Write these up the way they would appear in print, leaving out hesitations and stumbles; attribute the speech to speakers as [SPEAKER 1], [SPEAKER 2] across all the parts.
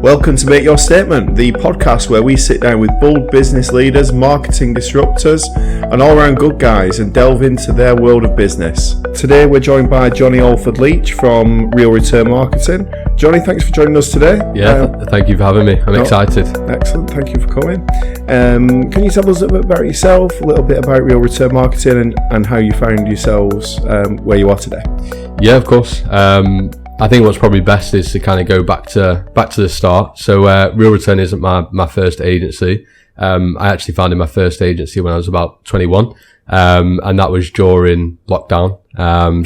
[SPEAKER 1] Welcome to Make Your Statement, the podcast where we sit down with bold business leaders, marketing disruptors, and all-round good guys and delve into their world of business. Today we're joined by Jonathan Alford-Leach from Real Return Marketing. Johnny, thanks for joining us today.
[SPEAKER 2] Thank you for having me. I'm excited.
[SPEAKER 1] Excellent, thank you for coming. Can you tell us a bit about yourself, a little bit about Real Return Marketing and how you found yourselves where you are today?
[SPEAKER 2] Yeah, of course. I think what's probably best is to kind of go back to the start. So Real Return isn't my first agency. I actually founded my first agency when I was about 21, and that was during lockdown.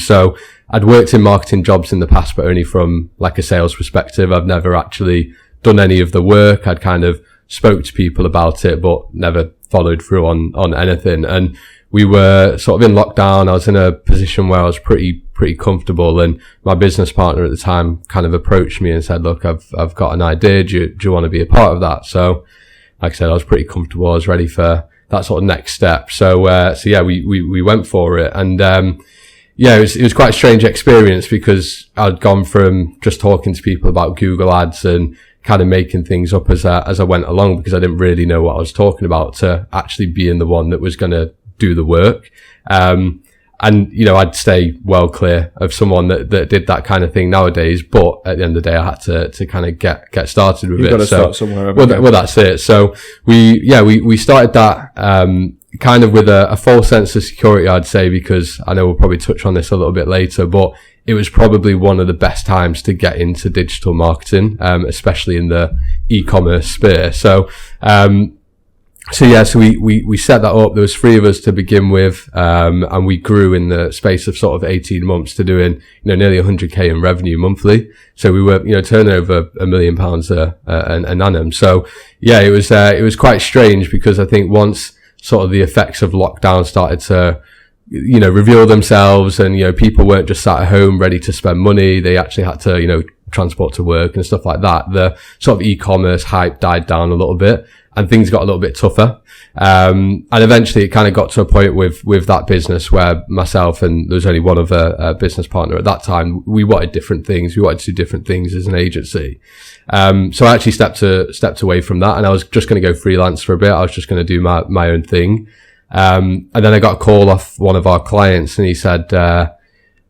[SPEAKER 2] So I'd worked in marketing jobs in the past, but only from like a sales perspective. I've never actually done any of the work. I'd kind of spoke to people about it, but never followed through on anything. And we were sort of in lockdown. I was in a position where I was pretty comfortable, and my business partner at the time kind of approached me and said, look, I've got an idea. Do you want to be a part of that? So like I said, I was pretty comfortable. I was ready for that sort of next step. So yeah, we went for it. And, yeah, it was quite a strange experience because I'd gone from just talking to people about Google ads and kind of making things up as I went along because I didn't really know what I was talking about to actually being the one that was going to do the work. And, you know, I'd stay well clear of someone that did that kind of thing nowadays. But at the end of the day, I had to kind of get started with it.
[SPEAKER 1] You've got to start somewhere.
[SPEAKER 2] Well, that's it. So we started that, kind of with a false sense of security, I'd say, because I know we'll probably touch on this a little bit later, but it was probably one of the best times to get into digital marketing, especially in the e-commerce sphere. So we set that up. There was 3 of us to begin with, and we grew in the space of sort of 18 months to doing, nearly 100k in revenue monthly. So we were, turning over £1 million an annum. So yeah, it was quite strange because I think once sort of the effects of lockdown started to, reveal themselves and, people weren't just sat at home ready to spend money. They actually had to, transport to work and stuff like that. The sort of e-commerce hype died down a little bit and things got a little bit tougher. And eventually it kind of got to a point with that business where myself and there was only one other business partner at that time. We wanted different things. We wanted to do different things as an agency. So I actually stepped away from that and I was just going to go freelance for a bit. I was just going to do my own thing. And then I got a call off one of our clients and he said,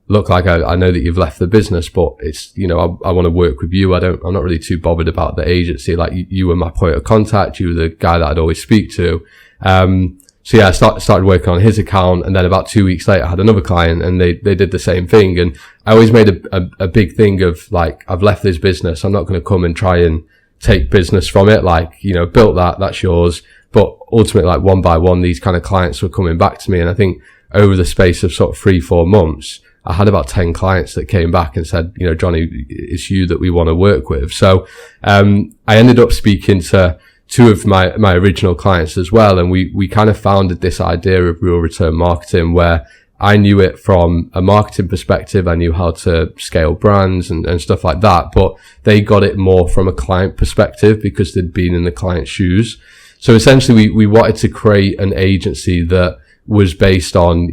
[SPEAKER 2] look, like I know that you've left the business, but it's, I want to work with you. I'm not really too bothered about the agency. Like you were my point of contact. You were the guy that I'd always speak to. So yeah, I started working on his account. And then about 2 weeks later, I had another client and they did the same thing. And I always made a big thing of like, I've left this business. I'm not going to come and try and take business from it. Like, built that's yours. But ultimately, like one by one, these kind of clients were coming back to me. And I think over the space of sort of 3-4 months, I had about 10 clients that came back and said, Johnny, it's you that we want to work with. So, I ended up speaking to 2 of my original clients as well. And we kind of founded this idea of Real Return Marketing where I knew it from a marketing perspective. I knew how to scale brands and stuff like that, but they got it more from a client perspective because they'd been in the client's shoes. So essentially we wanted to create an agency that was based on,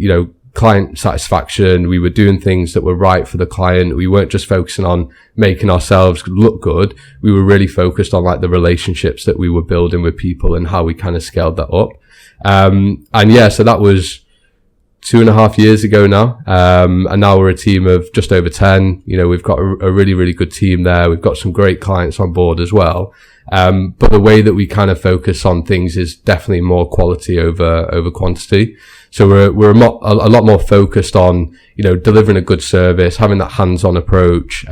[SPEAKER 2] client satisfaction. We were doing things that were right for the client. We weren't just focusing on making ourselves look good. We were really focused on like the relationships that we were building with people and how we kind of scaled that up. And yeah, so that was 2.5 years ago now. And now we're a team of just over 10. We've got a really, really good team there. We've got some great clients on board as well. But the way that we kind of focus on things is definitely more quality over quantity. So we're a lot more focused on, delivering a good service, having that hands-on approach,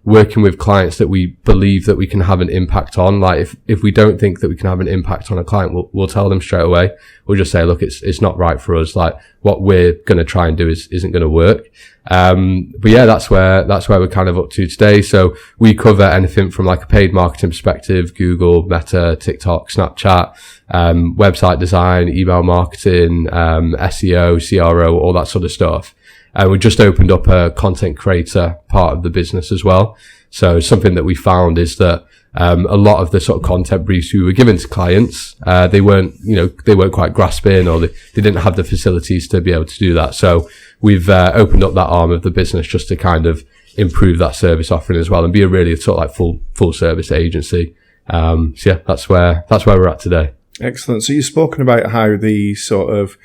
[SPEAKER 2] working with clients that we believe that we can have an impact on. Like if we don't think that we can have an impact on a client, we'll tell them straight away. We'll just say, look, it's not right for us. Like what we're going to try and do isn't going to work. But yeah, that's where we're kind of up to today. So we cover anything from like a paid marketing perspective, Google, Meta, TikTok, Snapchat, website design, email marketing, SEO, CRO, all that sort of stuff. And we just opened up a content creator part of the business as well. So something that we found is that a lot of the sort of content briefs we were given to clients, they weren't quite grasping or they didn't have the facilities to be able to do that. So we've opened up that arm of the business just to kind of improve that service offering as well and be a really sort of like full service agency. So yeah, that's where we're at today.
[SPEAKER 1] Excellent. So you've spoken about how the sort of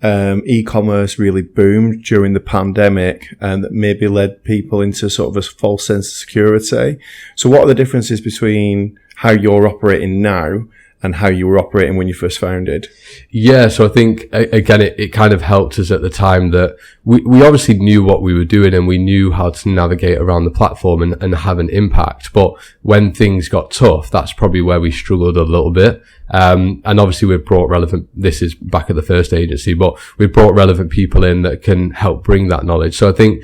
[SPEAKER 1] e-commerce really boomed during the pandemic and that maybe led people into sort of a false sense of security. So what are the differences between how you're operating now and how you were operating when you first founded?
[SPEAKER 2] Yeah, so I think, again, it kind of helped us at the time that we obviously knew what we were doing and we knew how to navigate around the platform and have an impact. But when things got tough, that's probably where we struggled a little bit. And obviously we've brought this is back at the first agency, but we've brought relevant people in that can help bring that knowledge. So I think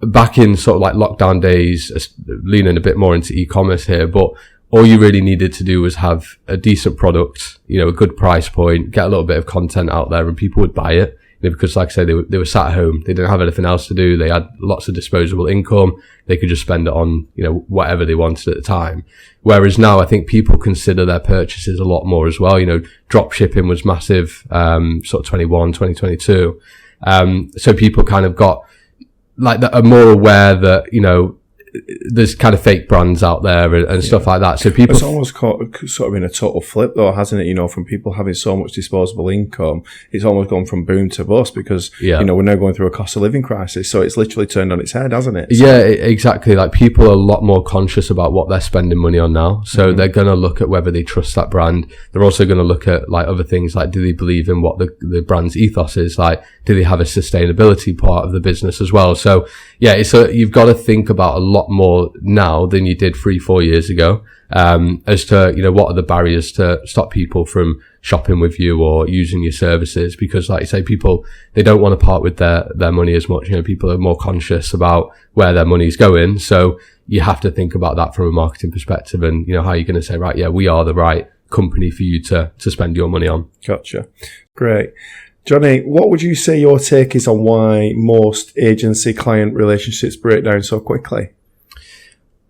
[SPEAKER 2] back in sort of like lockdown days, leaning a bit more into e-commerce here, but all you really needed to do was have a decent product, a good price point, get a little bit of content out there and people would buy it. Because like I say, they were sat at home. They didn't have anything else to do. They had lots of disposable income. They could just spend it on, whatever they wanted at the time. Whereas now I think people consider their purchases a lot more as well. Drop shipping was massive, sort of 2022. So people kind of got like that, are more aware that, there's kind of fake brands out there and stuff like that. So people,
[SPEAKER 1] it's almost sort of been a total flip though, hasn't it? From people having so much disposable income, it's almost gone from boom to bust because, we're now going through a cost of living crisis. So it's literally turned on its head, hasn't it?
[SPEAKER 2] Yeah, exactly. Like people are a lot more conscious about what they're spending money on now. So they're going to look at whether they trust that brand. They're also going to look at like other things like, do they believe in what the brand's ethos is? Like, do they have a sustainability part of the business as well? So yeah, you've got to think about a lot more now than you did 3-4 years ago, as to, what are the barriers to stop people from shopping with you or using your services? Because like you say, people, they don't want to part with their money as much. People are more conscious about where their money's going. So you have to think about that from a marketing perspective and, how you're going to say, right, yeah, we are the right company for you to spend your money on.
[SPEAKER 1] Gotcha. Great. Johnny, what would you say your take is on why most agency-client relationships break down so quickly?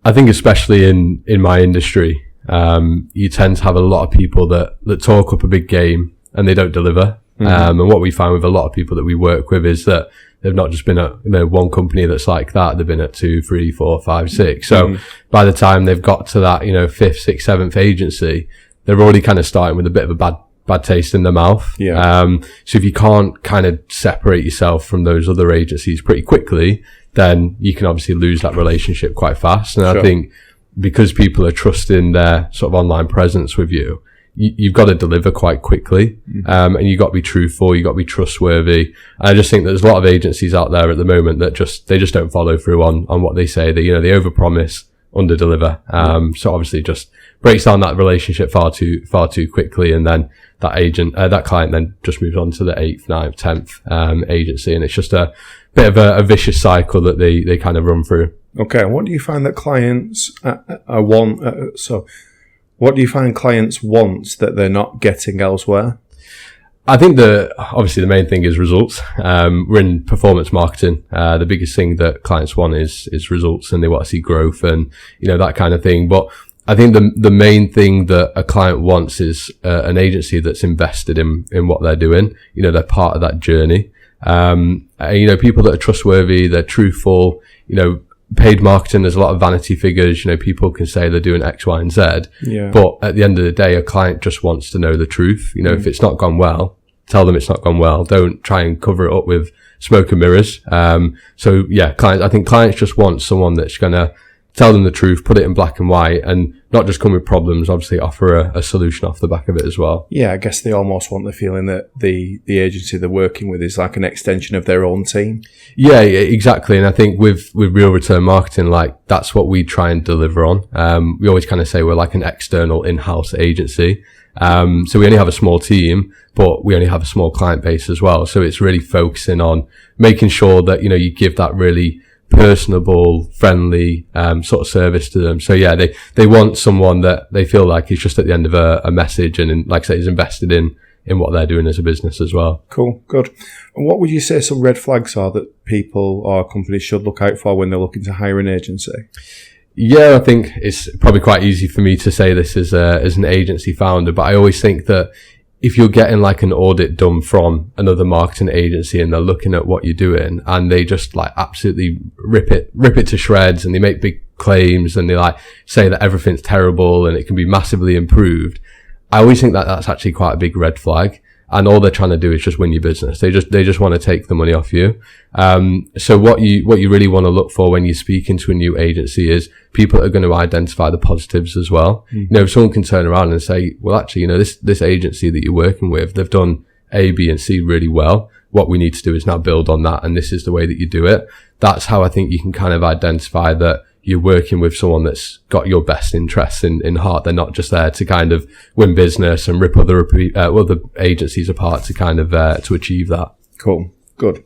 [SPEAKER 2] I think especially in my industry, you tend to have a lot of people that talk up a big game and they don't deliver. And what we find with a lot of people that we work with is that they've not just been at one company that's like that, they've been at 2, 3, 4, 5, 6. So by the time they've got to that, 5th, 6th, 7th agency, they're already kind of starting with a bit of a bad taste in their mouth. So if you can't kind of separate yourself from those other agencies pretty quickly, then you can obviously lose that relationship quite fast. And I think because people are trusting their sort of online presence with you, you've got to deliver quite quickly. And you've got to be truthful, you've got to be trustworthy. And I just think there's a lot of agencies out there at the moment that they just don't follow through on what they say. They overpromise, underdeliver. So obviously just breaks down that relationship far too quickly. And then that client then just moves on to the 8th, 9th, 10th, agency. And it's just a bit of a vicious cycle that they kind of run through. Okay.
[SPEAKER 1] What do you find that clients what do you find clients want that they're not getting elsewhere?
[SPEAKER 2] I think obviously the main thing is results. We're in performance marketing. The biggest thing that clients want is results, and they want to see growth and, that kind of thing. But I think the main thing that a client wants is an agency that's invested in what they're doing. They're part of that journey. People that are trustworthy, they're truthful. Paid marketing, there's a lot of vanity figures. People can say they're doing X, Y, and Z.
[SPEAKER 1] Yeah.
[SPEAKER 2] But at the end of the day, a client just wants to know the truth. If it's not gone well, tell them it's not gone well. Don't try and cover it up with smoke and mirrors. So yeah, I think clients just want someone that's going to tell them the truth, put it in black and white, and not just come with problems, obviously offer a solution off the back of it as well.
[SPEAKER 1] Yeah, I guess they almost want the feeling that the agency they're working with is like an extension of their own team.
[SPEAKER 2] Yeah, exactly. And I think with real return marketing, like that's what we try and deliver on. We always kind of say we're like an external in-house agency. So we only have a small team, but we only have a small client base as well. So it's really focusing on making sure that, you give that really personable, friendly, sort of service to them. So yeah, they want someone that they feel like is just at the end of a message and like I say, is invested in what they're doing as a business as well.
[SPEAKER 1] Cool. Good. And what would you say some red flags are that people or companies should look out for when they're looking to hire an agency?
[SPEAKER 2] Yeah, I think it's probably quite easy for me to say this as an agency founder, but I always think that if you're getting like an audit done from another marketing agency and they're looking at what you're doing and they just like absolutely rip it to shreds, and they make big claims and they like say that everything's terrible and it can be massively improved, I always think that that's actually quite a big red flag. And all they're trying to do is just win your business. They just want to take the money off you. So what you really want to look for when you're speaking to a new agency is people are going to identify the positives as well. You know, if someone can turn around and say, well, actually, you know, this agency that you're working with, they've done A, B, and C really well. What we need to do is now build on that. And this is the way that you do it. That's how I think you can kind of identify that you're working with someone that's got your best interests in heart. They're not just there to kind of win business and rip other agencies apart to kind of to achieve that.
[SPEAKER 1] Cool. Good.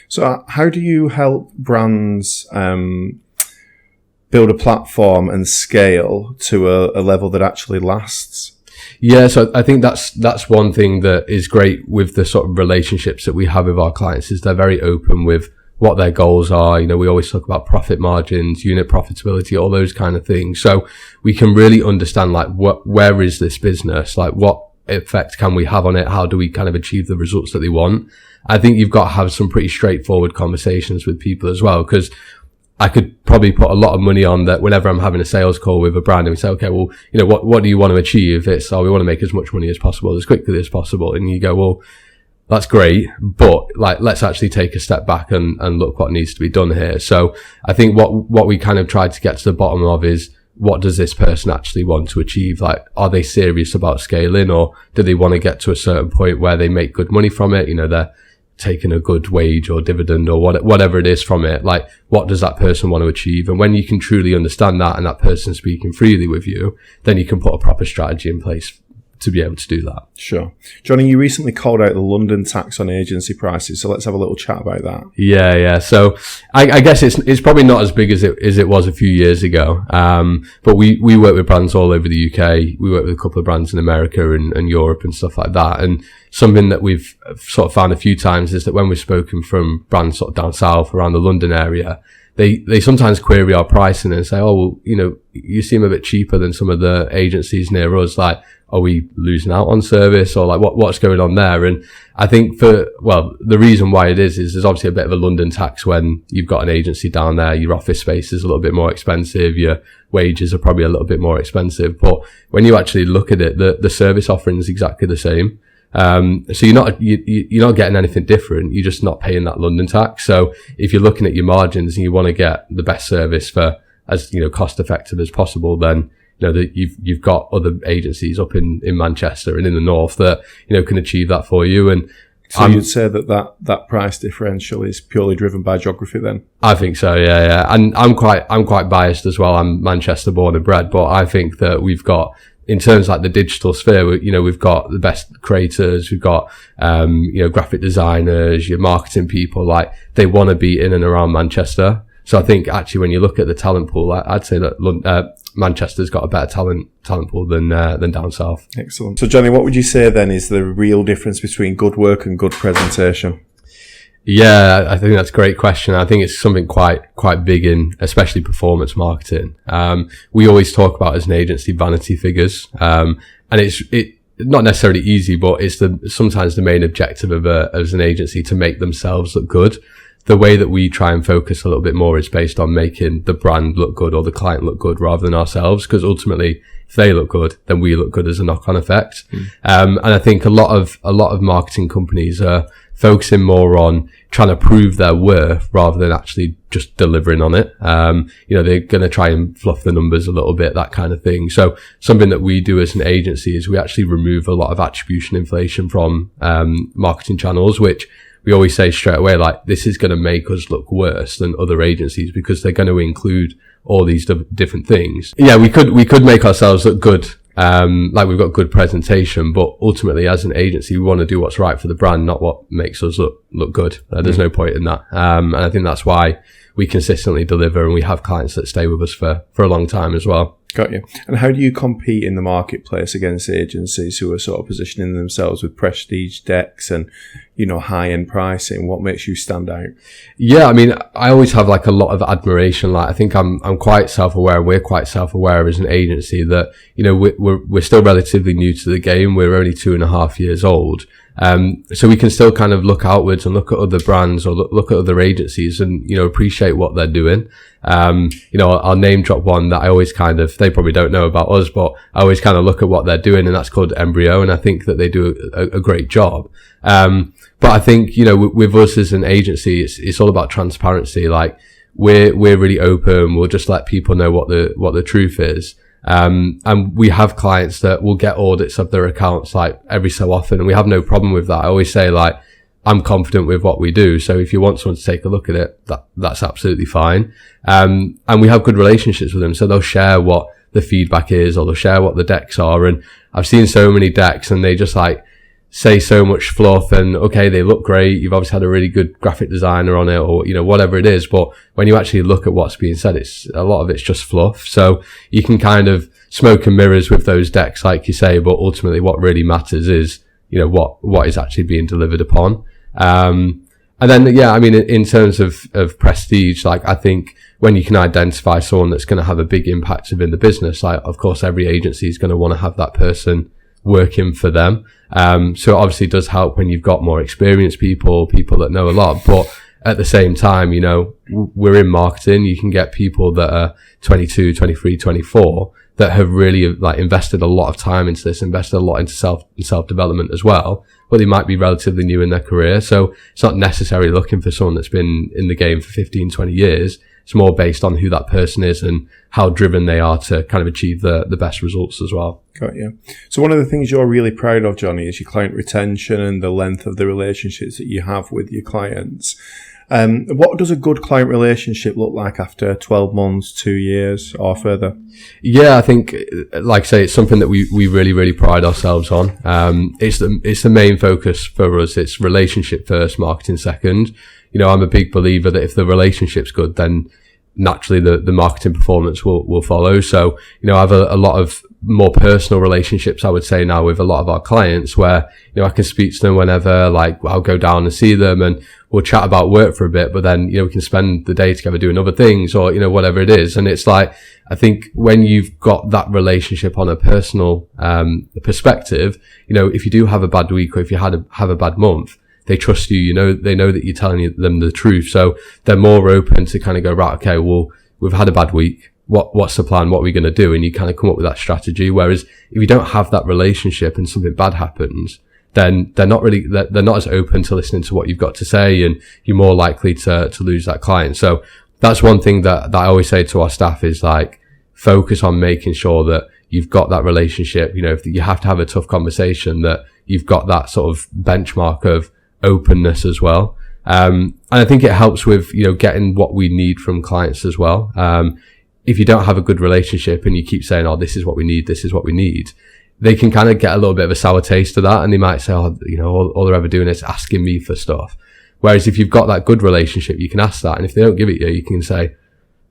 [SPEAKER 1] So how do you help brands build a platform and scale to a level that actually lasts?
[SPEAKER 2] Yeah, so I think that's one thing that is great with the sort of relationships that we have with our clients, is they're very open with what their goals are. You know, we always talk about profit margins, unit profitability, all those kind of things. So we can really understand like where is this business? Like what effect can we have on it? How do we kind of achieve the results that they want? I think you've got to have some pretty straightforward conversations with people as well, because I could probably put a lot of money on that whenever I'm having a sales call with a brand and we say, okay, well, you know, what do you want to achieve? It's, we want to make as much money as possible, as quickly as possible. And you go, well, that's great, but like, let's actually take a step back and look what needs to be done here. So I think what we kind of tried to get to the bottom of is, what does this person actually want to achieve? Like, are they serious about scaling, or do they want to get to a certain point where they make good money from it? You know, they're taking a good wage or dividend or whatever it is from it. Like, what does that person want to achieve? And when you can truly understand that, and that person's speaking freely with you, then you can put a proper strategy in place to be able to do that.
[SPEAKER 1] Sure. Johnny, you recently called out the London tax on agency prices, so let's have a little chat about that.
[SPEAKER 2] Yeah. So I guess it's probably not as big as it was a few years ago. But we work with brands all over the UK. We work with a couple of brands in America and Europe and stuff like that. And something that we've sort of found a few times is that when we've spoken from brands sort of down south around the London area, they sometimes query our pricing and say, oh, well, you know, you seem a bit cheaper than some of the agencies near us. Like, are we losing out on service, or like what's going on there? And I think the reason why it is there's obviously a bit of a London tax when you've got an agency down there. Your office space is a little bit more expensive. Your wages are probably a little bit more expensive. But when you actually look at it, the service offering is exactly the same. So you're not getting anything different. You're just not paying that London tax. So if you're looking at your margins and you want to get the best service for as, you know, cost effective as possible, then, you know, that you've got other agencies up in Manchester and in the north that, you know, can achieve that for you. And
[SPEAKER 1] so you'd say that price differential is purely driven by geography then?
[SPEAKER 2] I think so, yeah. And I'm quite biased as well. I'm Manchester born and bred, but I think that we've got, in terms of like the digital sphere, you know, we've got the best creators, we've got, you know, graphic designers, your marketing people, like they want to be in and around Manchester. So I think actually when you look at the talent pool, I'd say that Manchester's got a better talent pool than down south.
[SPEAKER 1] Excellent. So Johnny, what would you say then is the real difference between good work and good presentation?
[SPEAKER 2] Yeah, I think that's a great question. I think it's something quite big in, especially performance marketing. We always talk about as an agency vanity figures. And it's not necessarily easy, but it's sometimes the main objective of as an agency to make themselves look good. The way that we try and focus a little bit more is based on making the brand look good or the client look good rather than ourselves, because ultimately if they look good, then we look good as a knock-on effect. And I think a lot of marketing companies are focusing more on trying to prove their worth rather than actually just delivering on it. You know, they're going to try and fluff the numbers a little bit, that kind of thing. So something that we do as an agency is we actually remove a lot of attribution inflation from marketing channels, which we always say straight away, like, this is going to make us look worse than other agencies because they're going to include all these different things. Yeah, we could make ourselves look good. Like we've got good presentation, but ultimately as an agency, we want to do what's right for the brand, not what makes us look good. There's no point in that. And I think that's why we consistently deliver, and we have clients that stay with us for a long time as well.
[SPEAKER 1] Got you. And how do you compete in the marketplace against agencies who are sort of positioning themselves with prestige decks and, high-end pricing? What makes you stand out?
[SPEAKER 2] Yeah, I mean, I always have like a lot of admiration. Like, I think I'm quite self-aware. We're quite self-aware as an agency that, we're still relatively new to the game. We're only 2.5 years old. So we can still kind of look outwards and look at other brands or look at other agencies and, appreciate what they're doing. I'll name drop one that I always they probably don't know about us, but I always kind of look at what they're doing, and that's called Embryo. And I think that they do a great job. But I think, with us as an agency, it's all about transparency. Like, we're really open. We'll just let people know what the truth is. And we have clients that will get audits of their accounts like every so often, and we have no problem with that. I always say, like, I'm confident with what we do. So if you want someone to take a look at it, that's absolutely fine. And we have good relationships with them. So they'll share what the feedback is, or they'll share what the decks are. And I've seen so many decks, and they just like say so much fluff, and okay, they look great. You've obviously had a really good graphic designer on it, or, whatever it is. But when you actually look at what's being said, a lot of it's just fluff. So you can kind of smoke and mirrors with those decks, like you say, but ultimately what really matters is, what is actually being delivered upon. And then, yeah, I mean, in terms of prestige, like, I think when you can identify someone that's going to have a big impact within the business, like, of course, every agency is going to want to have that person working for them. So it obviously does help when you've got more experienced people that know a lot, but at the same time, we're in marketing. You can get people that are 22, 23, 24 that have really like invested a lot of time into this, invested a lot into self-development as well, but they might be relatively new in their career. So it's not necessarily looking for someone that's been in the game for 15, 20 years. It's more based on who that person is and how driven they are to kind of achieve the best results as well.
[SPEAKER 1] Got you. So one of the things you're really proud of, Johnny, is your client retention and the length of the relationships that you have with your clients. What does a good client relationship look like after 12 months, 2 years or further?
[SPEAKER 2] Yeah, I think, like I say, it's something that we really, really pride ourselves on. It's the main focus for us. It's relationship first, marketing second. I'm a big believer that if the relationship's good, then naturally the marketing performance will follow. So, I have a lot of more personal relationships, I would say, now with a lot of our clients where, I can speak to them whenever, like, I'll go down and see them and we'll chat about work for a bit, but then, we can spend the day together doing other things or, whatever it is. And it's like, I think when you've got that relationship on a personal, perspective, if you do have a bad week or if you have a bad month, they trust you, they know that you're telling them the truth. So they're more open to kind of go, right, okay, well, we've had a bad week. What's the plan? What are we going to do? And you kind of come up with that strategy. Whereas if you don't have that relationship and something bad happens, then they're not as open to listening to what you've got to say, and you're more likely to lose that client. So that's one thing that I always say to our staff is like, focus on making sure that you've got that relationship. If you have to have a tough conversation, that you've got that sort of benchmark of openness as well. And I think it helps with, getting what we need from clients as well. If you don't have a good relationship and you keep saying, oh, this is what we need, they can kind of get a little bit of a sour taste of that. And they might say, oh, all they're ever doing is asking me for stuff. Whereas if you've got that good relationship, you can ask that. And if they don't give it you can say,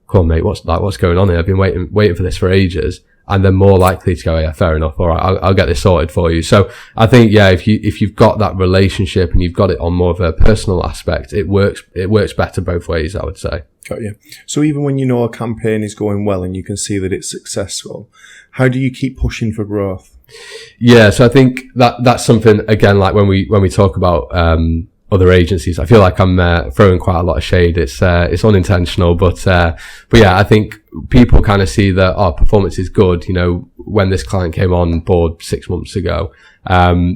[SPEAKER 2] come on, mate, what's going on here? I've been waiting for this for ages. And they're more likely to go, yeah, fair enough. All right, I'll get this sorted for you. So I think, yeah, if you've got that relationship and you've got it on more of a personal aspect, it works better both ways, I would say.
[SPEAKER 1] Got you. So even when a campaign is going well and you can see that it's successful, how do you keep pushing for growth?
[SPEAKER 2] Yeah, so I think that's something, again, like when we talk about other agencies, I feel like I'm throwing quite a lot of shade. It's unintentional, but yeah, I think people kind of see that our performance is good. When this client came on board 6 months ago,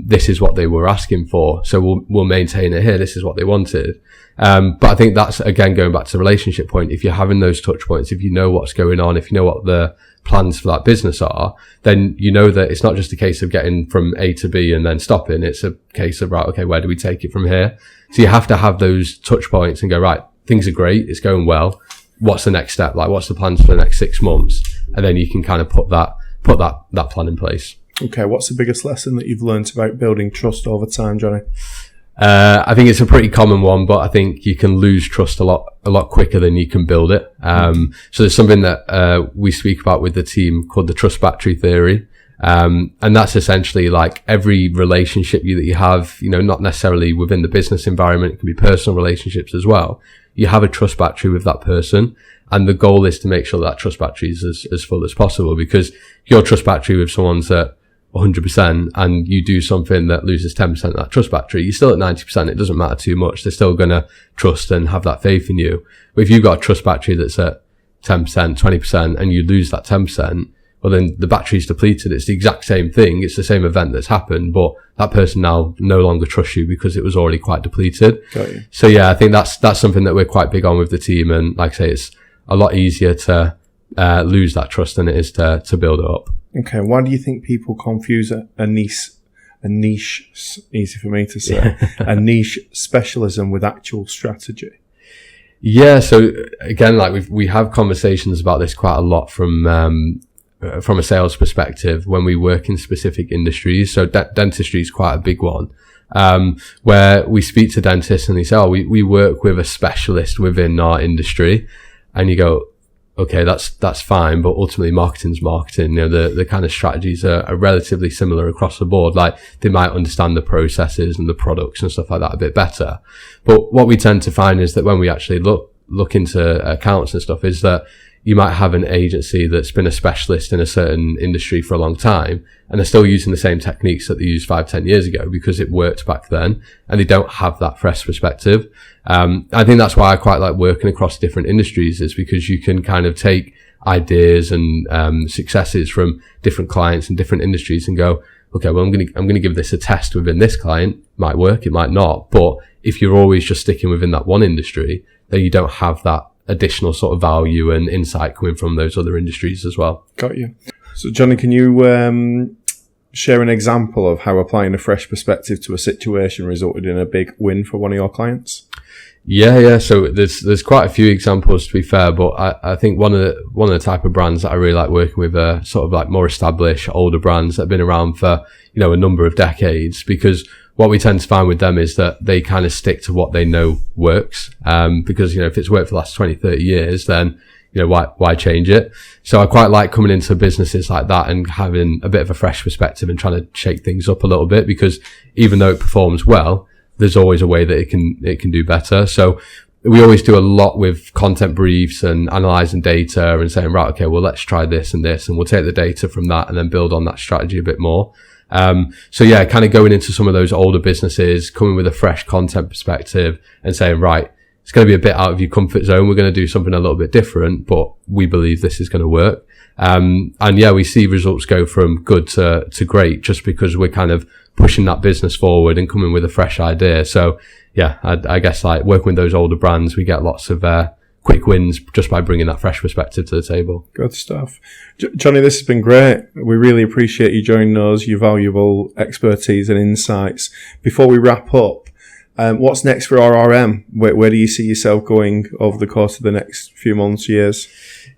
[SPEAKER 2] this is what they were asking for, so we'll maintain it here. This is what they wanted. But I think that's, again, going back to the relationship point. If you're having those touch points, if you know what's going on, if you know what the plans for that business are, then that it's not just a case of getting from A to B and then stopping. It's a case of, right, okay, where do we take it from here? So you have to have those touch points and go, right, things are great, it's going well. What's the next step? Like, what's the plans for the next 6 months? And then you can kind of put that plan in place.
[SPEAKER 1] Okay, what's the biggest lesson that you've learned about building trust over time, Johnny?
[SPEAKER 2] I think it's a pretty common one, but I think you can lose trust a lot a lot quicker than you can build it. So there's something that we speak about with the team called the trust battery theory. And that's essentially like every relationship that you have, not necessarily within the business environment, it can be personal relationships as well. You have a trust battery with that person, and the goal is to make sure that trust battery is as full as possible, because your trust battery with someone's at 100% and you do something that loses 10% of that trust battery, you're still at 90%. It doesn't matter too much. They're still going to trust and have that faith in you. But if you've got a trust battery that's at 10%, 20%, and you lose that 10%, well, then the battery's depleted. It's the exact same thing. It's the same event that's happened, but that person now no longer trusts you because it was already quite depleted.
[SPEAKER 1] Got you.
[SPEAKER 2] So yeah, I think that's something that we're quite big on with the team. And like I say, it's a lot easier to lose that trust than it is to build it up.
[SPEAKER 1] Okay. Why do you think people confuse a niche, easy for me to say, a niche specialism with actual strategy?
[SPEAKER 2] Yeah. So again, like we have conversations about this quite a lot from a sales perspective when we work in specific industries. So dentistry is quite a big one, where we speak to dentists and they say, we work with a specialist within our industry. And you go, okay, that's fine. But ultimately marketing's marketing. The kind of strategies are relatively similar across the board. Like they might understand the processes and the products and stuff like that a bit better. But what we tend to find is that when we actually look into accounts and stuff, is that you might have an agency that's been a specialist in a certain industry for a long time, and they're still using the same techniques that they used 5-10 years ago because it worked back then, and they don't have that fresh perspective. I think that's why I quite like working across different industries, is because you can kind of take ideas and successes from different clients and different industries and go, okay, well, I'm going to give this a test within this client. It might work, it might not. But if you're always just sticking within that one industry, then you don't have that additional sort of value and insight coming from those other industries as well.
[SPEAKER 1] Got you. So Johnny, can you share an example of how applying a fresh perspective to a situation resulted in a big win for one of your clients?
[SPEAKER 2] Yeah. So there's quite a few examples, to be fair, but I think one of the type of brands that I really like working with are sort of like more established, older brands that have been around for, a number of decades, because what we tend to find with them is that they kind of stick to what they know works. Because, if it's worked for the last 20, 30 years, then, why change it? So I quite like coming into businesses like that and having a bit of a fresh perspective and trying to shake things up a little bit, because even though it performs well, there's always a way that it can do better. So we always do a lot with content briefs and analyzing data and saying, right, okay, well, let's try this and this, and we'll take the data from that and then build on that strategy a bit more. So yeah, kind of going into some of those older businesses, coming with a fresh content perspective and saying, right, it's going to be a bit out of your comfort zone. We're going to do something a little bit different, but we believe this is going to work. And yeah, we see results go from good to great just because we're kind of pushing that business forward and coming with a fresh idea. So yeah, I guess like working with those older brands, we get lots of, quick wins just by bringing that fresh perspective to the table.
[SPEAKER 1] Good stuff. Johnny, this has been great. We really appreciate you joining us, your valuable expertise and insights. Before we wrap up, what's next for RRM? Where do you see yourself going over the course of the next few months, years?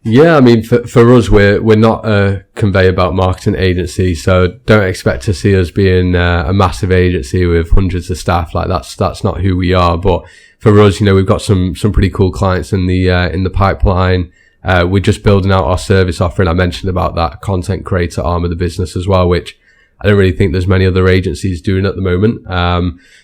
[SPEAKER 1] Yeah,
[SPEAKER 2] I mean, for us, we're not a conveyor belt marketing agency, so don't expect to see us being a massive agency with hundreds of staff. Like that's not who we are. But for us, we've got some pretty cool clients in the pipeline. We're just building out our service offering. I mentioned about that content creator arm of the business as well, which I don't really think there's many other agencies doing at the moment.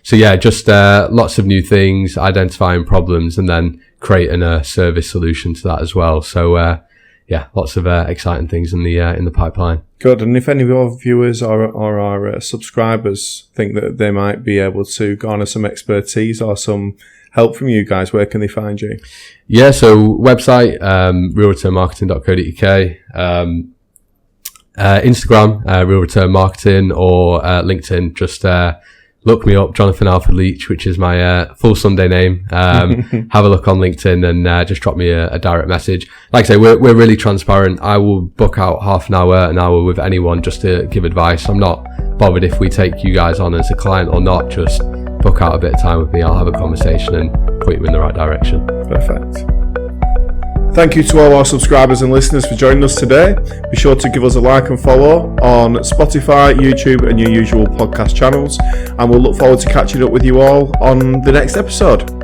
[SPEAKER 2] So yeah, just lots of new things, identifying problems, and then creating a service solution to that as well. So yeah, lots of exciting things in the pipeline.
[SPEAKER 1] Good. And if any of your viewers or our subscribers think that they might be able to garner some expertise or some help from you guys, where can they find you?
[SPEAKER 2] Yeah, so website, realreturnmarketing.co.uk, Instagram, Real Return Marketing, or LinkedIn, just look me up, Jonathan Alford-Leach, which is my full Sunday name. Have a look on LinkedIn and just drop me a direct message. Like I say, we're really transparent. I will book out half an hour with anyone just to give advice. I'm not bothered if we take you guys on as a client or not. Just book out a bit of time with me. I'll have a conversation and point you in the right direction.
[SPEAKER 1] Perfect. Thank you to all our subscribers and listeners for joining us today. Be sure to give us a like and follow on Spotify, YouTube, and your usual podcast channels. And we'll look forward to catching up with you all on the next episode.